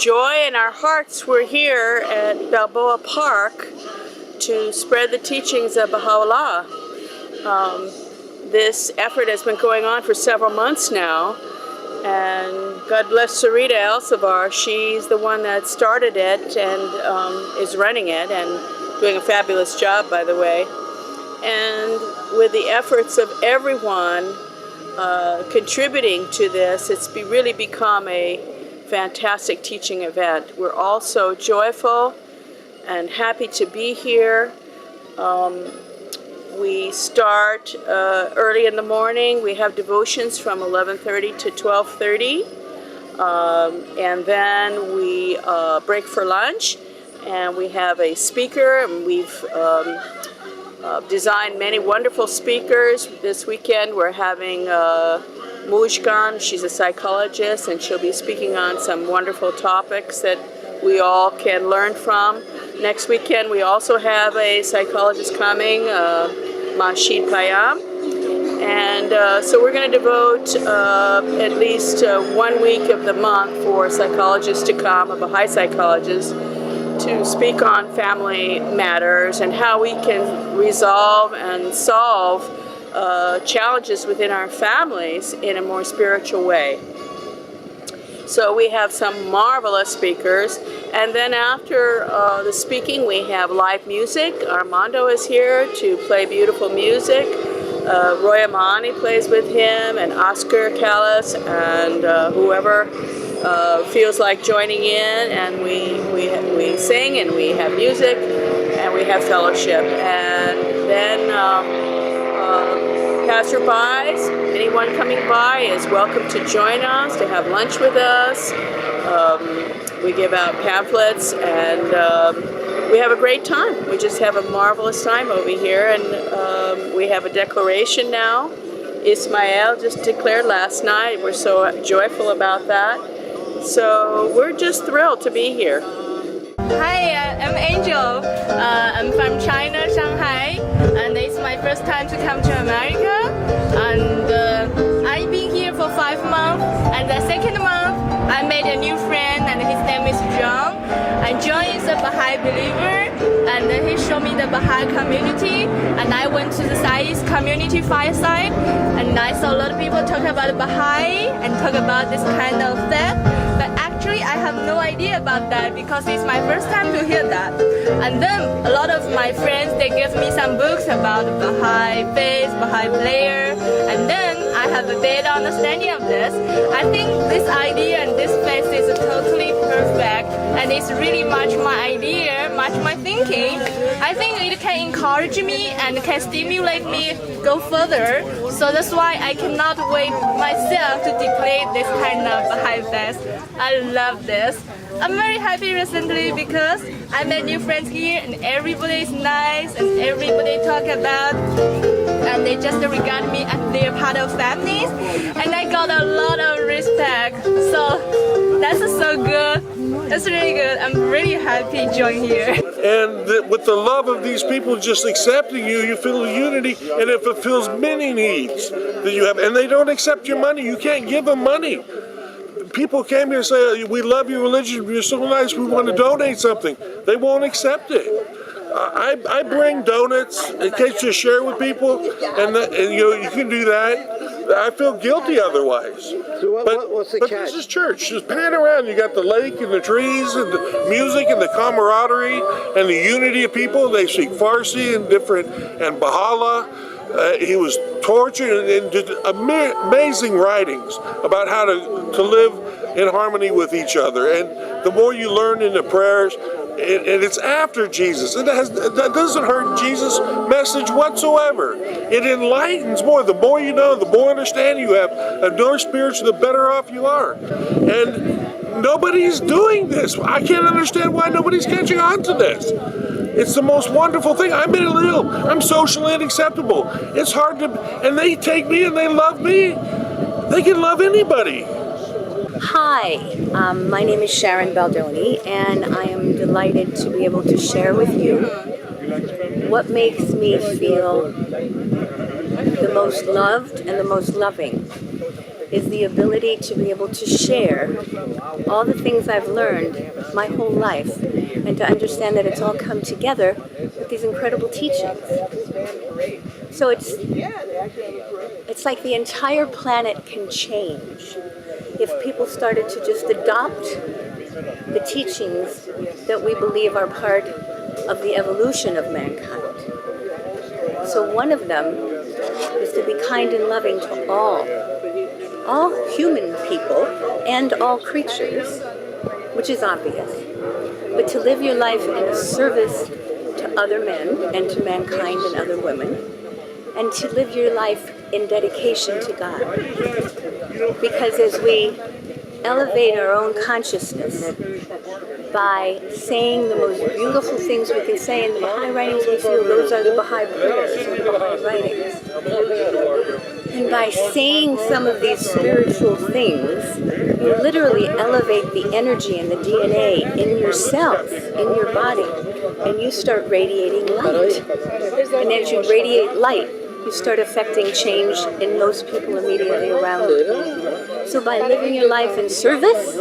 joy in our hearts, we're here at Balboa Park to spread the teachings of Baha'u'llah. This effort has been going on for several months now, and God bless Sarita Elsevar. She's the one that started it and is running it and doing a fabulous job, by the way. And with the efforts of everyone contributing to this, it's really become a fantastic teaching event. We're all so joyful and happy to be here. We start early in the morning. We have devotions from 11:30 to 12:30, and then we break for lunch, and we have a speaker, and we've designed many wonderful speakers. This weekend we're having Mujgan. She's a psychologist, and she'll be speaking on some wonderful topics that we all can learn from. Next weekend we also have a psychologist coming, Mashid Payam, and so we're going to devote at least 1 week of the month for psychologists to come, a Baha'i psychologist, to speak on family matters and how we can resolve and solve challenges within our families in a more spiritual way. So we have some marvelous speakers, and then after the speaking we have live music. Armando is here to play beautiful music. Roy Amani plays with him, and Oscar Callis, and whoever feels like joining in, and we sing, and we have music, and we have fellowship. And then passerbys, anyone coming by is welcome to join us, to have lunch with us. We give out pamphlets, and we have a great time. We just have a marvelous time over here, and we have a declaration now. Ismail just declared last night. We're so joyful about that. So we're just thrilled to be here. Hi, I'm Angel. I'm from China, Shanghai, and it's my first time to come to America. And I've been here for 5 months, and the second month I made a new friend, and his name is John. And John is a Baha'i believer, and he showed me the Baha'i community, and I went to the Sai's community fireside, and I saw a lot of people talk about Baha'i and talk about this kind of stuff. But actually I have no idea about that because it's my first time to hear that. And then a lot of my friends, they give me some books about Baha'i faith, Baha'i prayer, and then I have a better understanding of this. I think this idea and this faith is totally perfect, and it's really much my idea, much my thinking. I think it can encourage me and can stimulate me go further. So that's why I cannot wait myself to declare this kind of Baha'i faith. I love this. I'm very happy recently because I met new friends here, and everybody is nice, and everybody talk about, and they just regard me as they're part of families, and I got a lot of respect. So that's so good. That's really good. I'm really happy to join here. And with the love of these people just accepting you, you feel unity, and it fulfills many needs that you have. And they don't accept your money. You can't give them money. People came here and say, we love your religion, you're so nice, we want to donate something. They won't accept it. I bring donuts in case to share with people, and you can do that. I feel guilty otherwise. So what's the catch? But this is church. Just pan around. You got the lake and the trees and the music and the camaraderie and the unity of people. They speak Farsi and different, and Baha'u'llah. He was tortured and did amazing writings about how to live in harmony with each other. And the more you learn in the prayers, and it's after Jesus. That doesn't hurt Jesus' message whatsoever. It enlightens more. The more you know, the more understanding you have, and more spiritual, the better off you are. And nobody's doing this. I can't understand why nobody's catching on to this. It's the most wonderful thing. I'm mentally ill. I'm socially unacceptable. It's hard to, and they take me and they love me. They can love anybody. Hi, my name is Sharon Baldoni, and I am delighted to be able to share with you what makes me feel the most loved and the most loving. is the ability to be able to share all the things I've learned my whole life and to understand that it's all come together with these incredible teachings. So it's like the entire planet can change if people started to just adopt the teachings that we believe are part of the evolution of mankind. So one of them is to be kind and loving to all human people and all creatures, which is obvious, but to live your life in a service to other men and to mankind and other women, and to live your life in dedication to God. Because as we elevate our own consciousness by saying the most beautiful things we can say in the Baha'i writings, we feel those are the Baha'i prayers or the Baha'i writings. And by saying some of these spiritual things, you literally elevate the energy and the DNA in yourself, in your body, and you start radiating light. And as you radiate light, you start affecting change in those people immediately around you. So by living your life in service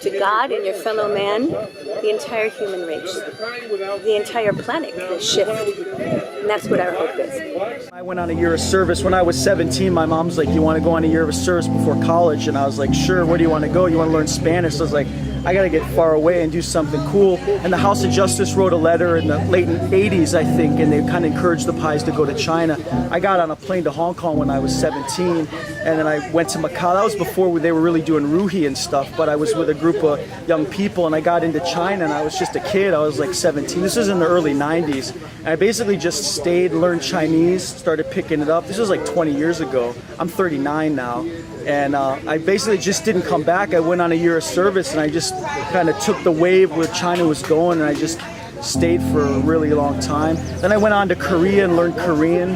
to God and your fellow man, the entire human race, the entire planet will shift. And that's what our hope is. I went on a year of service. When I was 17, my mom's like, you want to go on a year of service before college? And I was like, sure, where do you want to go? You want to learn Spanish? So I was like, I got to get far away and do something cool. And the House of Justice wrote a letter in the late 80s, I think, and they kind of encouraged the Baha'is to go to China. I got on a plane to Hong Kong when I was 17, and then I went to Macau. That was before they were really doing Ruhi and stuff, but I was with a group of young people, and I got into China, and I was just a kid. I was like 17. This was in the early 90s. And I basically just stayed, learned Chinese, started picking it up. This was like 20 years ago. I'm 39 now. And I basically just didn't come back. I went on a year of service, and I just kind of took the wave where China was going, and I just stayed for a really long time. Then I went on to Korea and learned Korean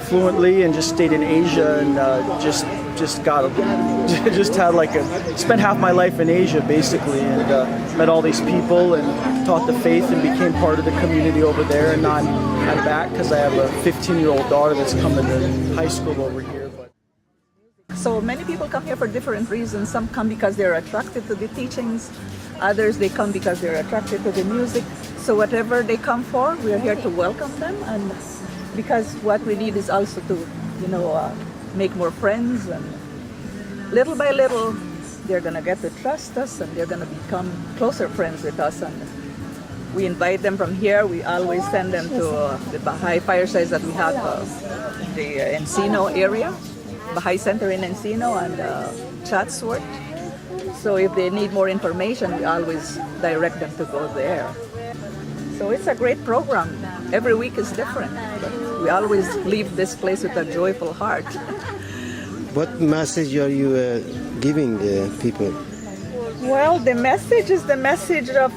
fluently, and just stayed in Asia, and spent half my life in Asia basically, and met all these people and taught the faith and became part of the community over there. And now I'm back because I have a 15-year-old daughter that's coming to high school over here. So many people come here for different reasons. Some come because they're attracted to the teachings. Others, they come because they're attracted to the music. So whatever they come for, we're here to welcome them. And because what we need is also to, make more friends. And little by little, they're going to get to trust us, and they're going to become closer friends with us. And we invite them from here. We always send them to the Baha'i firesides that we have in the Encino area. Baha'i Center in Encino and Chatsworth. So if they need more information, we always direct them to go there. So it's a great program. Every week is different. But we always leave this place with a joyful heart. What message are you giving the people? Well, the message is the message of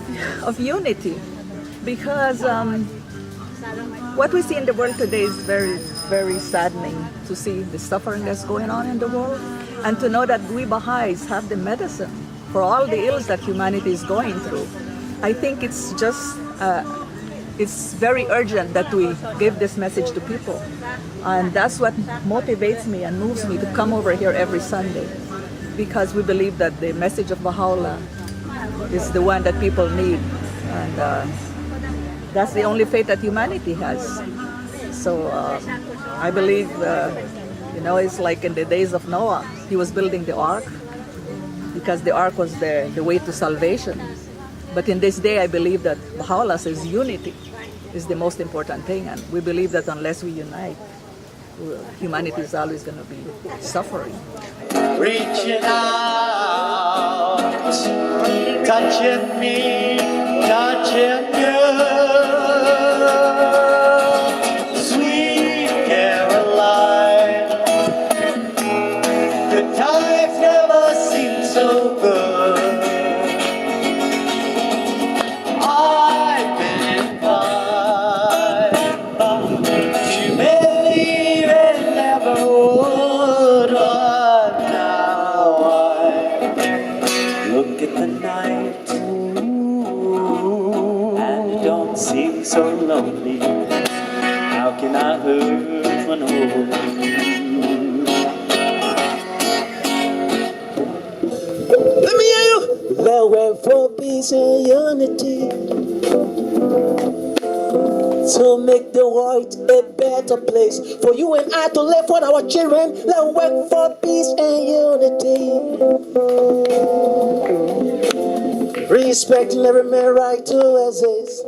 unity. Because what we see in the world today is very, very saddening to see the suffering that's going on in the world, and to know that we Baha'is have the medicine for all the ills that humanity is going through. I think it's just, it's very urgent that we give this message to people. And that's what motivates me and moves me to come over here every Sunday, because we believe that the message of Baha'u'llah is the one that people need. And that's the only faith that humanity has. So I believe, it's like in the days of Noah. He was building the ark because the ark was the way to salvation. But in this day, I believe that Baha'u'llah says unity is the most important thing. And we believe that unless we unite, humanity is always going to be suffering. Reaching out, touching me, touching you. Sweet Caroline, the times never seem so good. I've been inclined to believe it never would, but now I look at the night and it don't seem so lonely. How can I hurt one hold? Let's work for peace and unity to make the world a better place for you and I to live for our children. Let's work for peace and unity, respecting every man's right to exist.